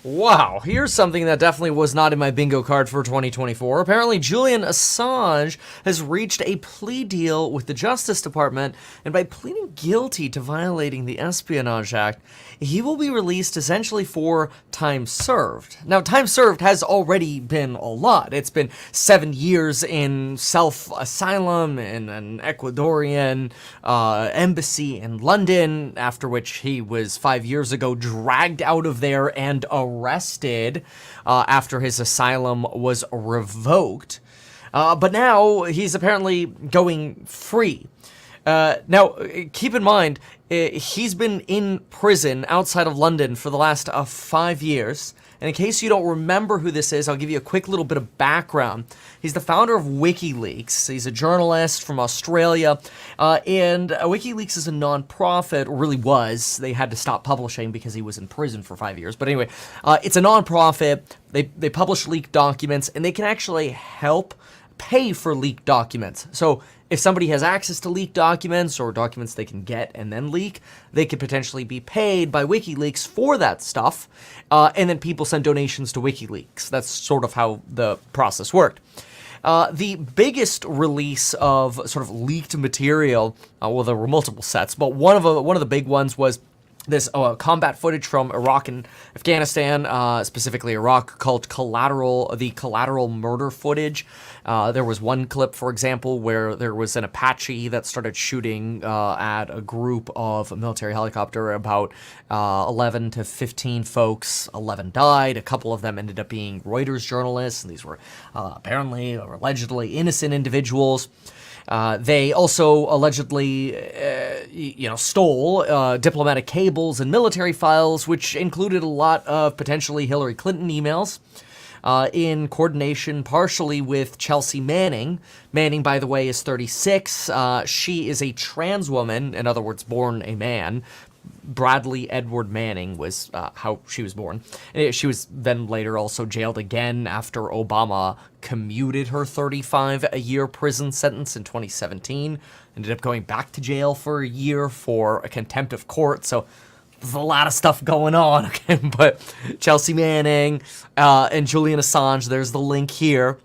Wow, here's something that definitely was not in my bingo card for 2024. Apparently, Julian Assange has reached a plea deal with the Justice Department, and by pleading guilty to violating the Espionage Act, he will be released essentially for time served. Now, time served has already been a lot. It's been 7 years in self-asylum in an Ecuadorian embassy in London, after which he was 5 years ago dragged out of there and arrested after his asylum was revoked. But now he's apparently going free. Now, keep in mind, he's been in prison outside of London for the last 5 years. And in case you don't remember who this is, I'll give you a quick little bit of background. He's the founder of WikiLeaks. He's a journalist from Australia. And WikiLeaks is a non-profit, or really was. They had to stop publishing because he was in prison for 5 years. But anyway, it's a non-profit. They publish leaked documents, and they can actually help pay for leaked documents. So if somebody has access to leaked documents or documents they can get and then leak, they could potentially be paid by WikiLeaks for that stuff, and then people send donations to WikiLeaks. That's sort of how the process worked. The biggest release of sort of leaked material, well, there were multiple sets, but one of the big ones was this combat footage from Iraq and Afghanistan, specifically Iraq, called the collateral murder footage. There was one clip, for example, where there was an Apache that started shooting at a group of a military helicopter, about 11 to 15 folks. 11 died. A couple of them ended up being Reuters journalists, and these were apparently or allegedly innocent individuals. They also allegedly, stole diplomatic cables and military files, which included a lot of potentially Hillary Clinton emails, in coordination partially with Chelsea Manning. Manning, by the way, is 36. She is a trans woman, in other words, born a man. Bradley Edward Manning was how she was born. She was then later also jailed again after Obama commuted her 35-year prison sentence in 2017. Ended up going back to jail for a year for a contempt of court. So there's a lot of stuff going on. Okay? But Chelsea Manning and Julian Assange, there's the link here.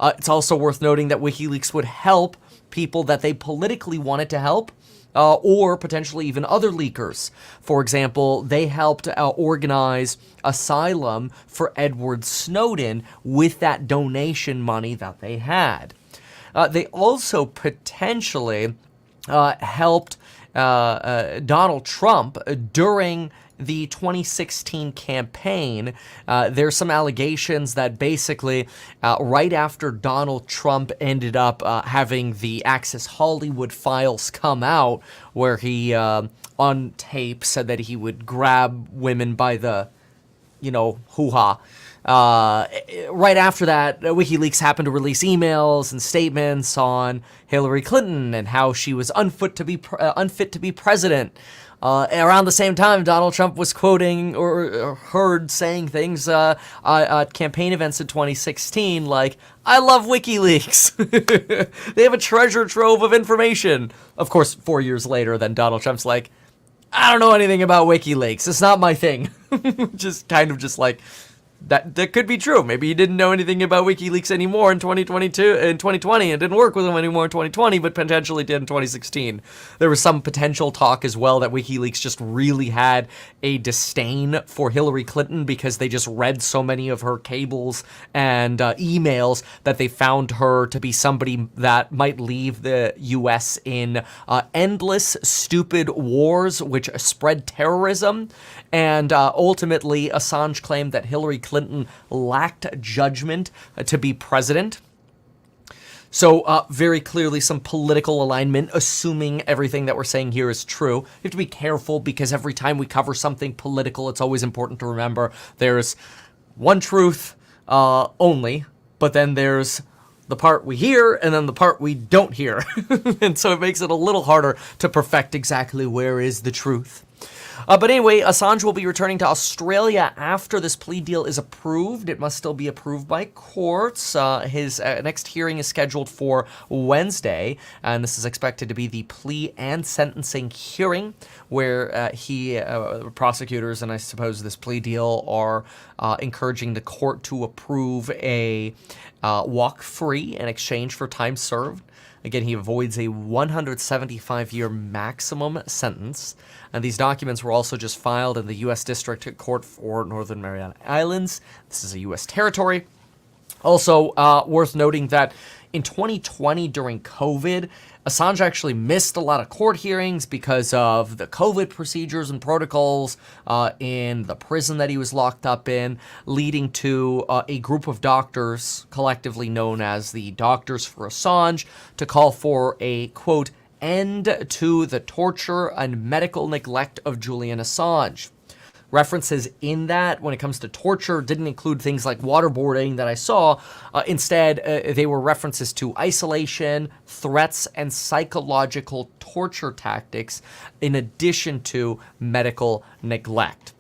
It's also worth noting that WikiLeaks would help people that they politically wanted to help, or potentially even other leakers. For example, they helped organize asylum for Edward Snowden with that donation money that they had. They also potentially helped Donald Trump during the 2016 campaign. There's some allegations that basically right after Donald Trump ended up having the Access Hollywood files come out, where he on tape said that he would grab women by the, hoo-ha. Right after that, WikiLeaks happened to release emails and statements on Hillary Clinton and how she was unfit to be president. Around the same time, Donald Trump was quoting or heard saying things at campaign events in 2016 like, "I love WikiLeaks. They have a treasure trove of information." Of course, 4 years later, then Donald Trump's like, "I don't know anything about WikiLeaks. It's not my thing." Just kind of just like, that could be true. Maybe he didn't know anything about WikiLeaks anymore in 2020, and didn't work with him anymore in 2020, but potentially did in 2016. There was some potential talk as well that WikiLeaks just really had a disdain for Hillary Clinton because they just read so many of her cables and emails that they found her to be somebody that might leave the U.S. in endless, stupid wars which spread terrorism. And ultimately, Assange claimed that Hillary Clinton lacked judgment to be president. So very clearly some political alignment, assuming everything that we're saying here is true. You have to be careful because every time we cover something political, it's always important to remember there's one truth only, but then there's the part we hear and then the part we don't hear. And so it makes it a little harder to perfect exactly where is the truth. But anyway, Assange will be returning to Australia after this plea deal is approved. It must still be approved by courts. His next hearing is scheduled for Wednesday, and this is expected to be the plea and sentencing hearing, where prosecutors, and I suppose this plea deal, are encouraging the court to approve a walk free in exchange for time served. Again, he avoids a 175-year maximum sentence. And these documents were also just filed in the U.S. District Court for Northern Mariana Islands. This is a U.S. territory. Also, worth noting that in 2020, during COVID, Assange actually missed a lot of court hearings because of the COVID procedures and protocols in the prison that he was locked up in, leading to a group of doctors, collectively known as the Doctors for Assange, to call for a, quote, end to the torture and medical neglect of Julian Assange. References in that, when it comes to torture, didn't include things like waterboarding that I saw. Instead, they were references to isolation, threats, and psychological torture tactics, in addition to medical neglect.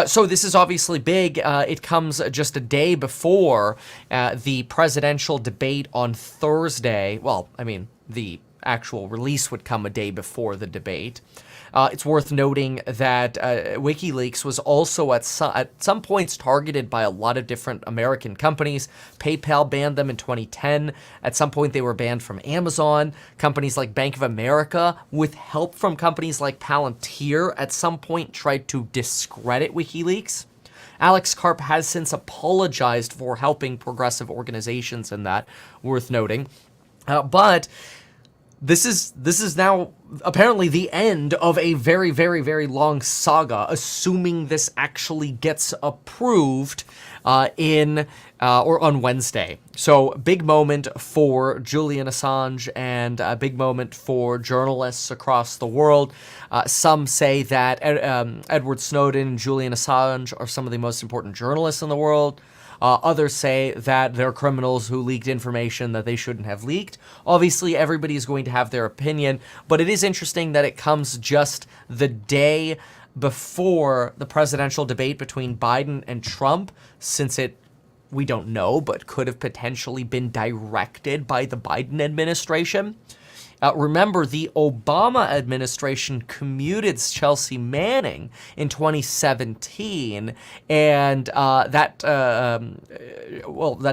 So this is obviously big. It comes just a day before the presidential debate on Thursday. Well, I mean, the actual release would come a day before the debate. It's worth noting that WikiLeaks was also at some points targeted by a lot of different American companies. PayPal banned them in 2010. At some point, they were banned from Amazon. Companies like Bank of America, with help from companies like Palantir, at some point tried to discredit WikiLeaks. Alex Karp has since apologized for helping progressive organizations in that, worth noting. But this is now apparently the end of a very, very, very long saga, assuming this actually gets approved or on Wednesday. So big moment for Julian Assange and a big moment for journalists across the world. Some say that Edward Snowden and Julian Assange are some of the most important journalists in the world. Others say that they're criminals who leaked information that they shouldn't have leaked. Obviously, everybody is going to have their opinion, but it is interesting that it comes just the day before the presidential debate between Biden and Trump, since we don't know, but could have potentially been directed by the Biden administration. Remember, the Obama administration commuted Chelsea Manning in 2017, and that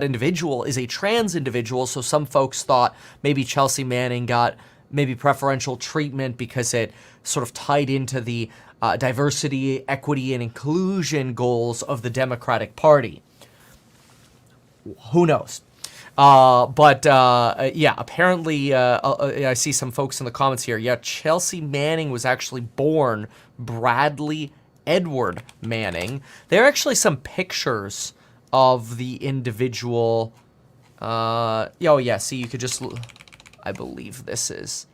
individual is a trans individual, so some folks thought maybe Chelsea Manning got maybe preferential treatment because it sort of tied into the diversity, equity, and inclusion goals of the Democratic Party. Who knows? Yeah, apparently, I see some folks in the comments here. Yeah, Chelsea Manning was actually born Bradley Edward Manning. There are actually some pictures of the individual. Oh, yeah, see, you could just, I believe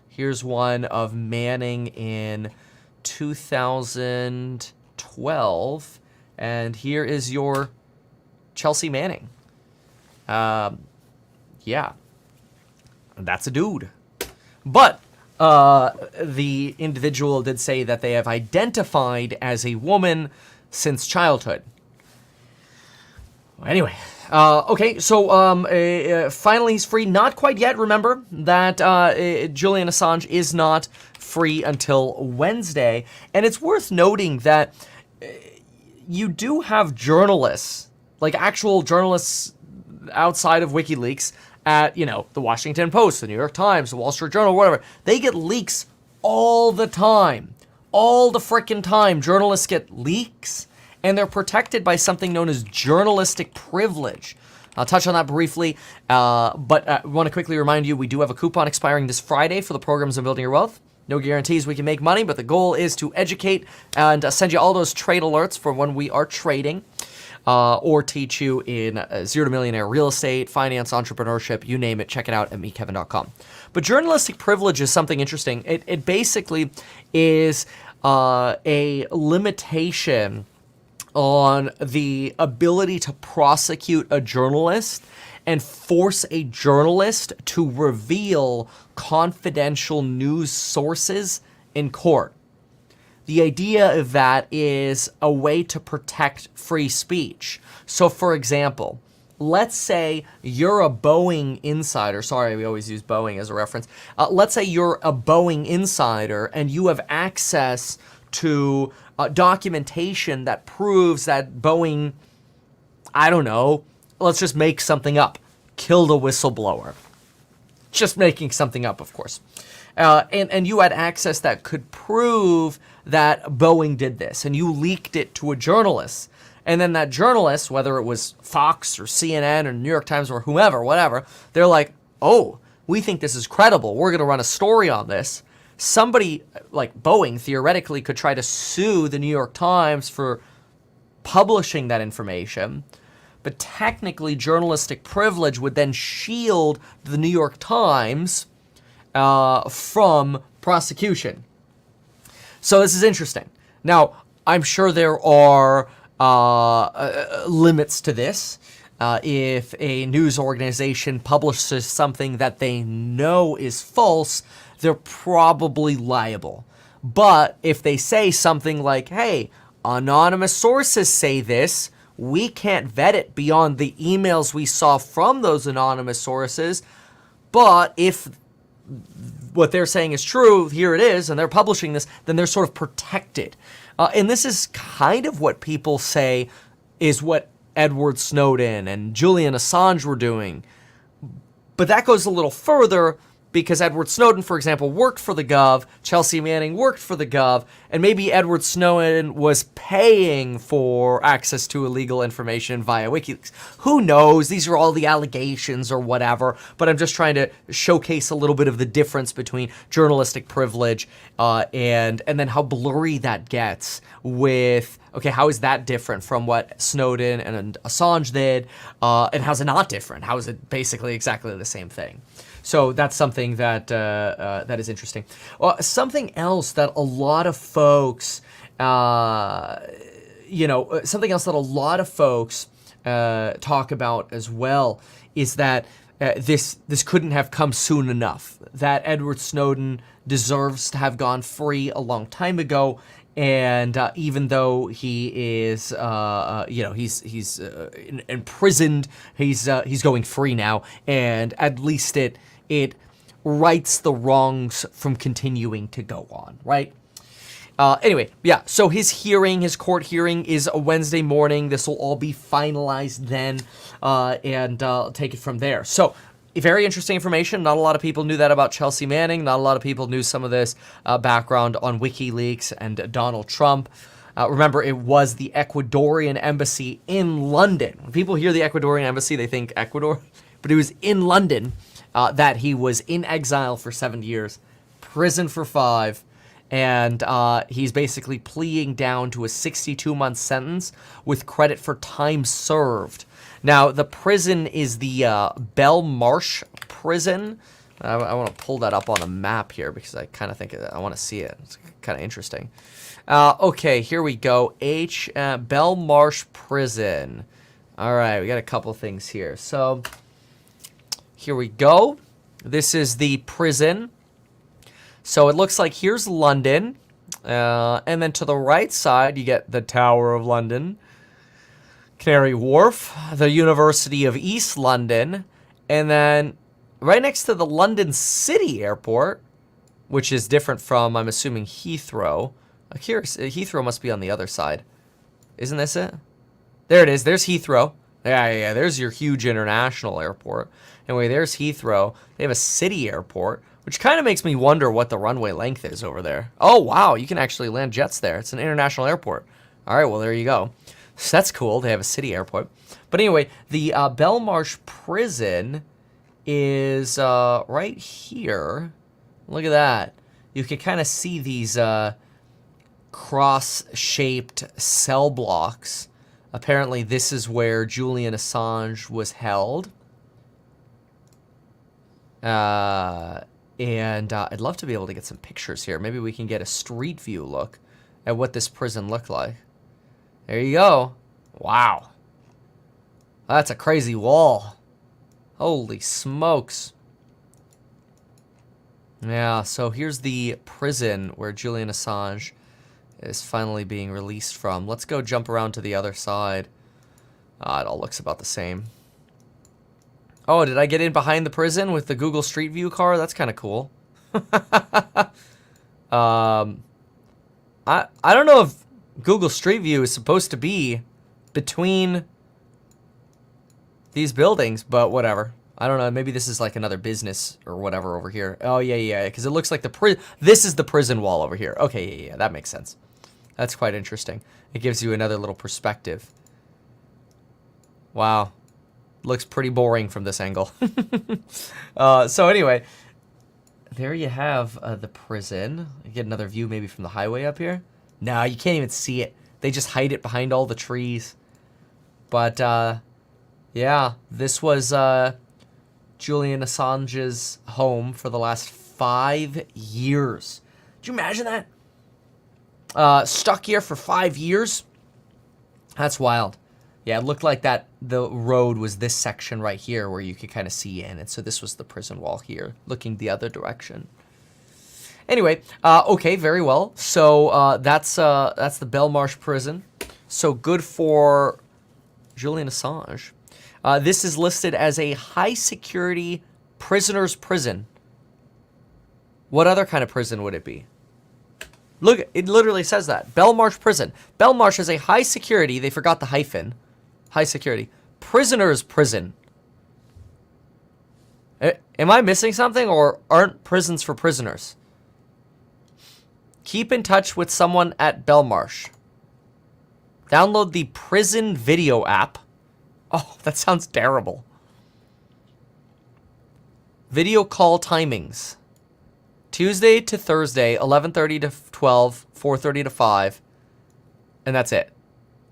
here's one of Manning in 2012, and here is your Chelsea Manning. Yeah, that's a dude. But the individual did say that they have identified as a woman since childhood. Anyway, okay, so finally he's free. Not quite yet, remember that Julian Assange is not free until Wednesday. And it's worth noting that you do have journalists, like actual journalists outside of WikiLeaks, at, the Washington Post, the New York Times, the Wall Street Journal, whatever. They get leaks all the time. All the frickin' time. Journalists get leaks, and they're protected by something known as journalistic privilege. I'll touch on that briefly, but I want to quickly remind you, we do have a coupon expiring this Friday for the programs on building your wealth. No guarantees we can make money, but the goal is to educate and send you all those trade alerts for when we are trading. Or teach you in zero to millionaire real estate, finance, entrepreneurship, you name it. Check it out at mekevin.com. But journalistic privilege is something interesting. It basically is a limitation on the ability to prosecute a journalist and force a journalist to reveal confidential news sources in court. the idea of that is a way to protect free speech. So, for example, let's say you're a Boeing insider. Sorry, we always use Boeing as a reference. Let's say you're a Boeing insider and you have access to documentation that proves that Boeing, I don't know, let's just make something up, killed a whistleblower. Just making something up, of course. And you had access that could prove that Boeing did this, and you leaked it to a journalist. And then that journalist, whether it was Fox or CNN or New York Times or whomever, whatever, they're like, oh, we think this is credible. We're going to run a story on this. Somebody like Boeing theoretically could try to sue the New York Times for publishing that information. But technically, journalistic privilege would then shield the New York Times from prosecution. So this is interesting. Now, I'm sure there are limits to this. If a news organization publishes something that they know is false, they're probably liable. But if they say something like, hey, anonymous sources say this, we can't vet it beyond the emails we saw from those anonymous sources, but if what they're saying is true, here it is, and they're publishing this, then they're sort of protected. And this is kind of what people say is what Edward Snowden and Julian Assange were doing. But that goes a little further because Edward Snowden, for example, worked for the Gov, Chelsea Manning worked for the Gov, and maybe Edward Snowden was paying for access to illegal information via WikiLeaks. Who knows? These are all the allegations or whatever, but I'm just trying to showcase a little bit of the difference between journalistic privilege and then how blurry that gets with, okay, how is that different from what Snowden and Assange did, and how's it not different? How is it basically exactly the same thing? So that's something that that is interesting. Something else that a lot of folks, talk about as well is that this couldn't have come soon enough. That Edward Snowden deserves to have gone free a long time ago. And even though he is, he's imprisoned, he's going free now, and at least it rights the wrongs from continuing to go on, right? Anyway, yeah, so his court hearing is a Wednesday morning. This will all be finalized then, and I'll take it from there. So, very interesting information. Not a lot of people knew that about Chelsea Manning. Not a lot of people knew some of this background on WikiLeaks and Donald Trump. Remember, it was the Ecuadorian embassy in London. When people hear the Ecuadorian embassy, they think Ecuador, but it was in London that he was in exile for 7 years, prison for 5, and he's basically pleading down to a 62-month sentence with credit for time served. Now, the prison is the Belmarsh prison. I want to pull that up on a map here because I kind of think I want to see it. It's kind of interesting. Okay, here we go. Belmarsh prison. All right, we got a couple things here. So here we go. This is the prison. So it looks like here's London. And then to the right side, you get the Tower of London, Canary Wharf, the University of East London, and then right next to the London City Airport, which is different from, I'm assuming, Heathrow. Heathrow must be on the other side. Isn't this it? There it is. There's Heathrow. Yeah, there's your huge international airport. Anyway, there's Heathrow. They have a city airport, which kind of makes me wonder what the runway length is over there. Oh, wow, you can actually land jets there. It's an international airport. All right, well, there you go. So that's cool. They have a city airport. But anyway, the Belmarsh prison is right here. Look at that. You can kind of see these cross-shaped cell blocks. Apparently, this is where Julian Assange was held. And I'd love to be able to get some pictures here. Maybe we can get a street view look at what this prison looked like. There you go. Wow. That's a crazy wall. Holy smokes. Yeah, so here's the prison where Julian Assange is finally being released from. Let's go jump around to the other side. It all looks about the same. Oh, did I get in behind the prison with the Google Street View car? That's kind of cool. I don't know if Google Street View is supposed to be between these buildings, but whatever. I don't know. Maybe this is like another business or whatever over here. Oh, yeah, because it looks like this is the prison wall over here. Okay, yeah, that makes sense. That's quite interesting. It gives you another little perspective. Wow. Looks pretty boring from this angle. So anyway, there you have the prison. You get another view maybe from the highway up here. No, you can't even see it. They just hide it behind all the trees. But, yeah, this was Julian Assange's home for the last 5 years. Did you imagine that? Stuck here for 5 years? That's wild. Yeah, it looked like that the road was this section right here where you could kind of see in. And so this was the prison wall here, looking the other direction. Anyway, okay, very well. So that's the Belmarsh prison. So good for Julian Assange. This is listed as a high-security prisoner's prison. What other kind of prison would it be? Look, it literally says that. Belmarsh prison. Belmarsh is a high-security, they forgot the hyphen, high-security, prisoner's prison. Am I missing something, or aren't prisons for prisoners? Keep in touch with someone at Belmarsh. Download the prison video app. Oh, that sounds terrible. Video call timings. Tuesday to Thursday, 11:30 to 12, 4:30 to 5. And that's it.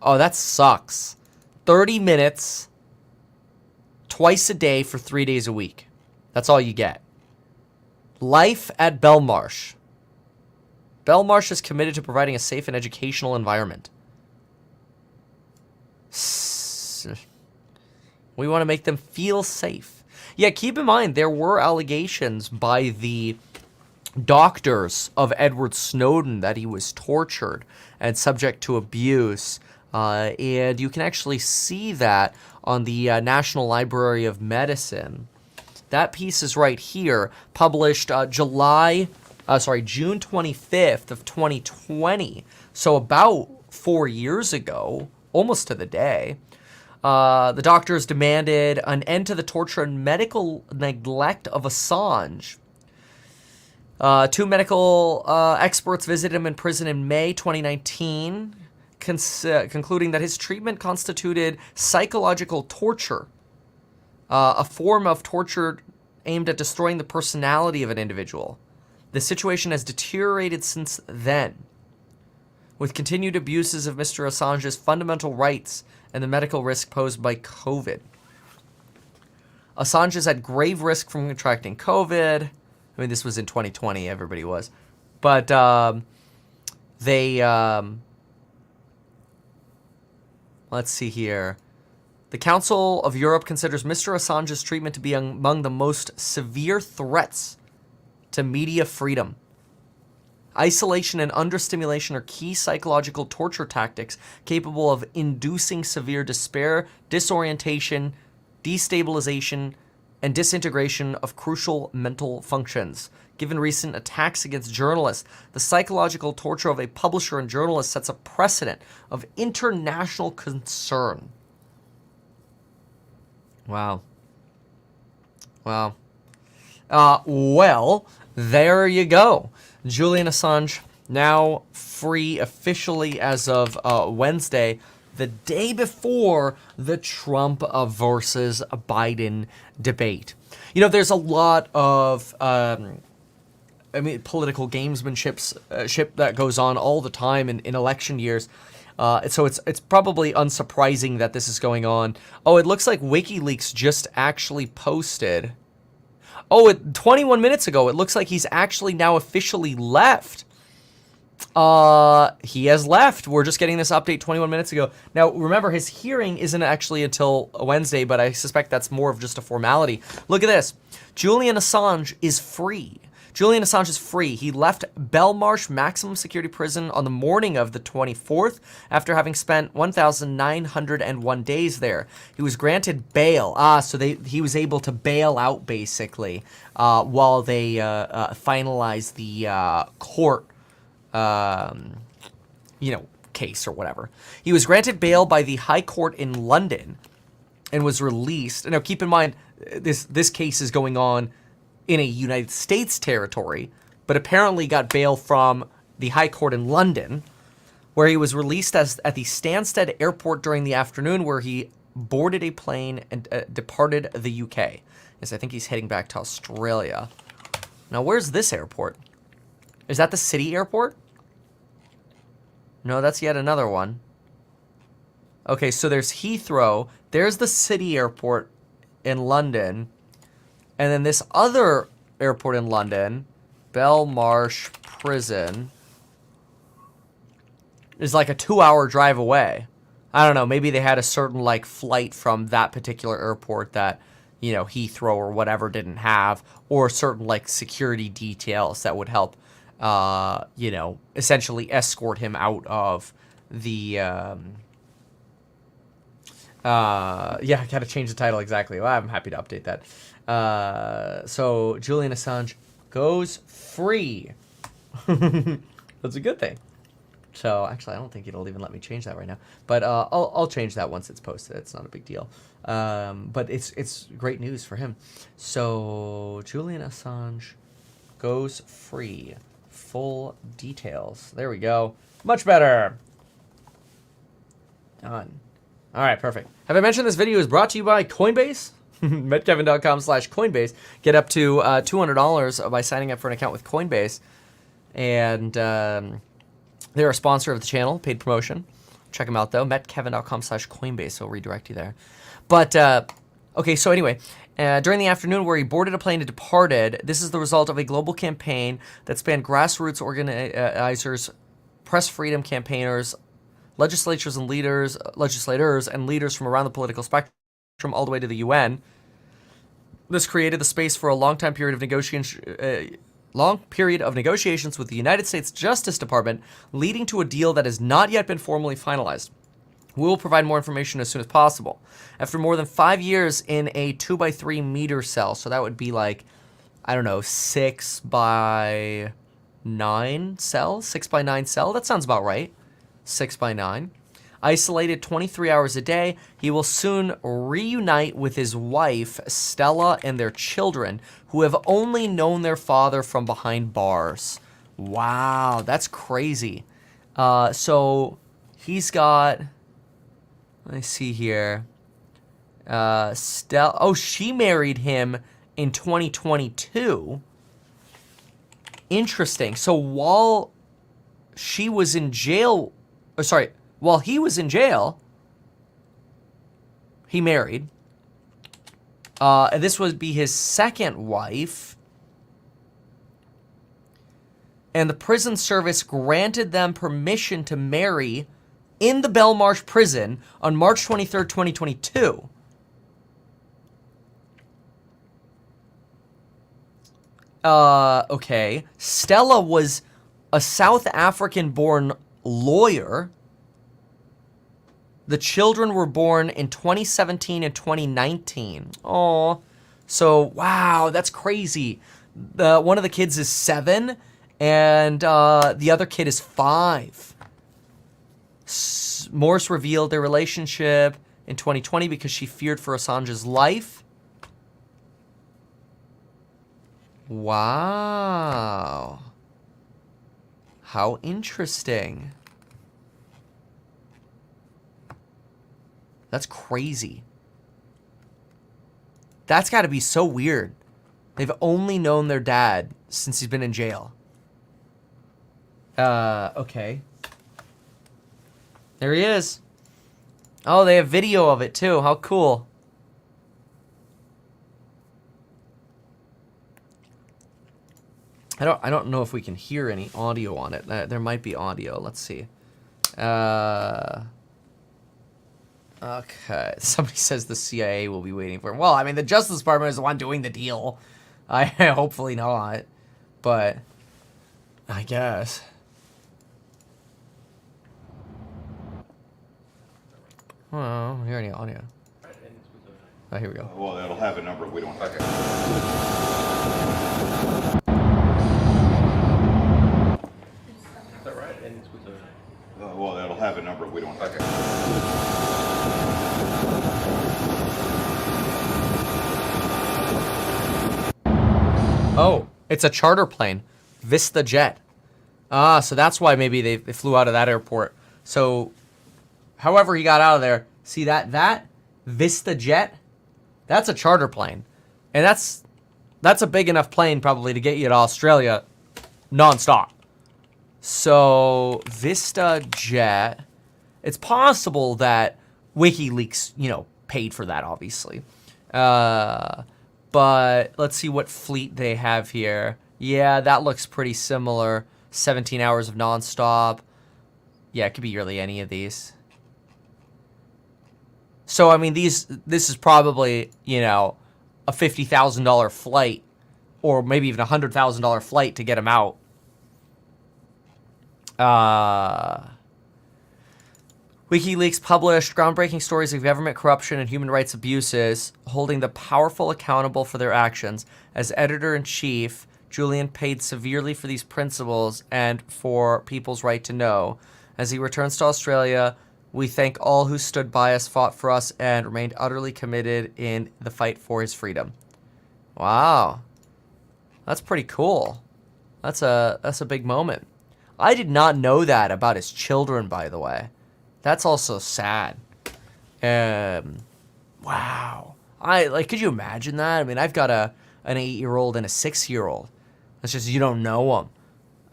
Oh, that sucks. 30 minutes twice a day for 3 days a week. That's all you get. Life at Belmarsh. Belmarsh is committed to providing a safe and educational environment. We want to make them feel safe. Yeah, keep in mind, there were allegations by the doctors of Edward Snowden that he was tortured and subject to abuse. And you can actually see that on the National Library of Medicine. That piece is right here, published June 25th of 2020. So about 4 years ago, almost to the day. The doctors demanded an end to the torture and medical neglect of Assange. 2 medical experts visited him in prison in May 2019, concluding that his treatment constituted psychological torture, a form of torture aimed at destroying the personality of an individual. The situation has deteriorated since then, with continued abuses of Mr. Assange's fundamental rights and the medical risk posed by COVID. Assange is at grave risk from contracting COVID. I mean, this was in 2020, everybody was. But let's see here. The Council of Europe considers Mr. Assange's treatment to be among the most severe threats to media freedom. Isolation and understimulation are key psychological torture tactics capable of inducing severe despair, disorientation, destabilization, and disintegration of crucial mental functions. Given recent attacks against journalists, the psychological torture of a publisher and journalist sets a precedent of international concern. Wow. Wow. Well, there you go. Julian Assange now free officially as of Wednesday, the day before the Trump versus Biden debate. You know, there's a lot of political gamesmanship that goes on all the time in election years. So it's probably unsurprising that this is going on. Oh, it looks like WikiLeaks just actually posted. Oh, 21 minutes ago, it looks like he's actually now officially left. He has left. We're just getting this update 21 minutes ago. Now, remember, his hearing isn't actually until Wednesday, but I suspect that's more of just a formality. Look at this. Julian Assange is free. Julian Assange is free. He left Belmarsh maximum security prison on the morning of the 24th after having spent 1,901 days there. He was granted bail. So he was able to bail out, basically, while they finalize the court, case or whatever. He was granted bail by the High Court in London and was released. Now, keep in mind, this case is going on in a United States territory, but apparently got bail from the High Court in London, where he was released at the Stansted Airport during the afternoon, where he boarded a plane and departed the UK. Yes, I think he's heading back to Australia. Now, where's this airport? Is that the city airport? No, that's yet another one. Okay, so there's Heathrow. There's the city airport in London. And then this other airport in London, Belmarsh Prison, is like a 2-hour drive away. I don't know, maybe they had a certain like flight from that particular airport that, Heathrow or whatever didn't have, or certain like security details that would help, essentially escort him out of the, I gotta change the title exactly. Well, I'm happy to update that. So Julian Assange goes free. That's a good thing. So actually, I don't think it'll even let me change that right now. But I'll change that once it's posted. It's not a big deal. But it's great news for him. So Julian Assange goes free. Full details. There we go. Much better. Done. All right, perfect. Have I mentioned this video is brought to you by Coinbase? metkevin.com/Coinbase. Get up to $200 by signing up for an account with Coinbase. And they're a sponsor of the channel, paid promotion. Check them out, though. metkevin.com/Coinbase. I'll redirect you there. But, okay, so anyway, during the afternoon where he boarded a plane and departed, this is the result of a global campaign that spanned grassroots organizers, press freedom campaigners, legislators and leaders from around the political spectrum all the way to the UN. This created the space for a long period of negotiations with the United States Justice Department, leading to a deal that has not yet been formally finalized. We will provide more information as soon as possible. After more than 5 years in a 2x3 meter cell, so that would be like, I don't know, 6x9 cell? 6x9 cell? That sounds about right. 6x9. Isolated 23 hours a day, he will soon reunite with his wife, Stella, and their children, who have only known their father from behind bars. Wow, that's crazy. So he's got, let me see here. Stella, oh, she married him in 2022. Interesting. So while she was in jail, while he was in jail, he married. And this would be his second wife. And the prison service granted them permission to marry in the Belmarsh prison on March 23rd, 2022. Okay. Stella was a South African-born lawyer. The children were born in 2017 and 2019. Oh, so wow, that's crazy. One of the kids is 7, and the other kid is 5. Morse revealed their relationship in 2020 because she feared for Assange's life. Wow. How interesting. That's crazy. That's got to be so weird. They've only known their dad since he's been in jail. Okay. There he is. Oh, they have video of it too. How cool. I don't know if we can hear any audio on it. There might be audio. Let's see. Okay. Somebody says the CIA will be waiting for him. Well, I mean, the Justice Department is the one doing the deal. Hopefully not. but I guess. Oh, hear any audio. Oh, here we go. Well, it'll have a number. We don't. Okay. Is that right? Ends with a. Well, it'll have a number. We don't. Okay. Oh, it's a charter plane, Vista Jet. Ah, so that's why maybe they flew out of that airport. So, however he got out of there, see that Vista Jet, that's a charter plane, and that's a big enough plane probably to get you to Australia, nonstop. So Vista Jet, it's possible that WikiLeaks, paid for that, obviously. But let's see what fleet they have here. Yeah, that looks pretty similar. 17 hours of nonstop. Yeah, it could be really any of these. So, I mean, this is probably, a $50,000 flight, or maybe even a $100,000 flight to get them out. WikiLeaks published groundbreaking stories of government corruption and human rights abuses, holding the powerful accountable for their actions. As editor-in-chief, Julian paid severely for these principles and for people's right to know. As he returns to Australia, we thank all who stood by us, fought for us, and remained utterly committed in the fight for his freedom. Wow. That's pretty cool. That's a big moment. I did not know that about his children, by the way. That's also sad. Wow. Could you imagine that? I mean, I've got an 8-year-old and a 6-year-old. It's just you don't know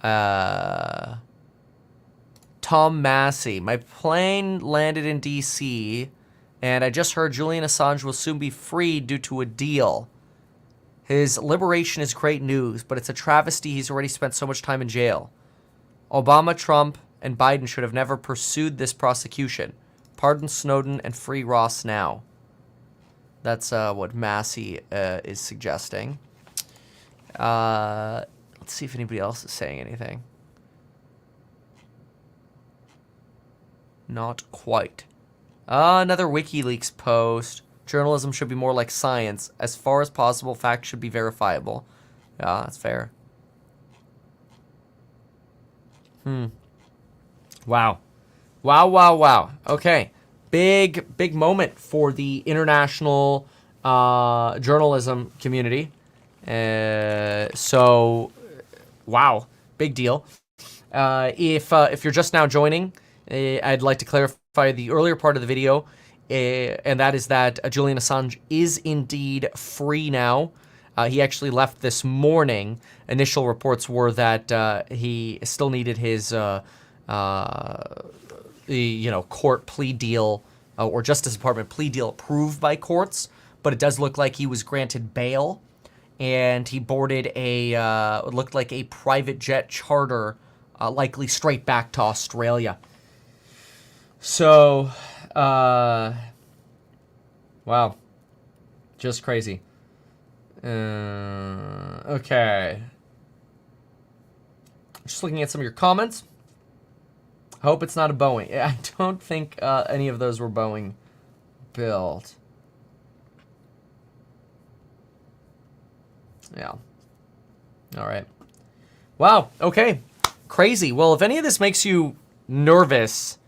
them. Tom Massey. My plane landed in D.C., and I just heard Julian Assange will soon be freed due to a deal. His liberation is great news, but it's a travesty he's already spent so much time in jail. Obama, Trump, and Biden should have never pursued this prosecution. Pardon Snowden and free Ross now. That's what Massey is suggesting. Let's see if anybody else is saying anything. Not quite. Another WikiLeaks post. Journalism should be more like science. As far as possible, facts should be verifiable. Yeah, that's fair. Wow. Wow. Okay. Big moment for the international journalism community. So, wow. Big deal. If you're just now joining, I'd like to clarify the earlier part of the video, and that is that Julian Assange is indeed free now. He actually left this morning. Initial reports were that he still needed his court plea deal or Justice Department plea deal approved by courts, but it does look like he was granted bail, and he boarded what looked like a private jet charter, likely straight back to Australia. So, wow, just crazy. Okay. Just looking at some of your comments. I hope it's not a Boeing. I don't think any of those were Boeing built. Yeah. All right. Wow. Okay. Crazy. Well, if any of this makes you nervous,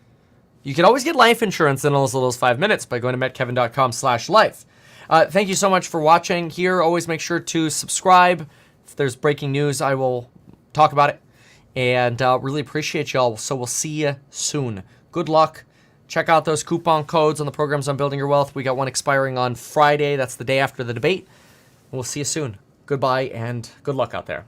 you can always get life insurance in as little as 5 minutes by going to metkevin.com/life. Thank you so much for watching here. Always make sure to subscribe. If there's breaking news, I will talk about it. And really appreciate y'all. So we'll see you soon. Good luck. Check out those coupon codes on the programs on Building Your Wealth. We got one expiring on Friday. That's the day after the debate. We'll see you soon. Goodbye and good luck out there.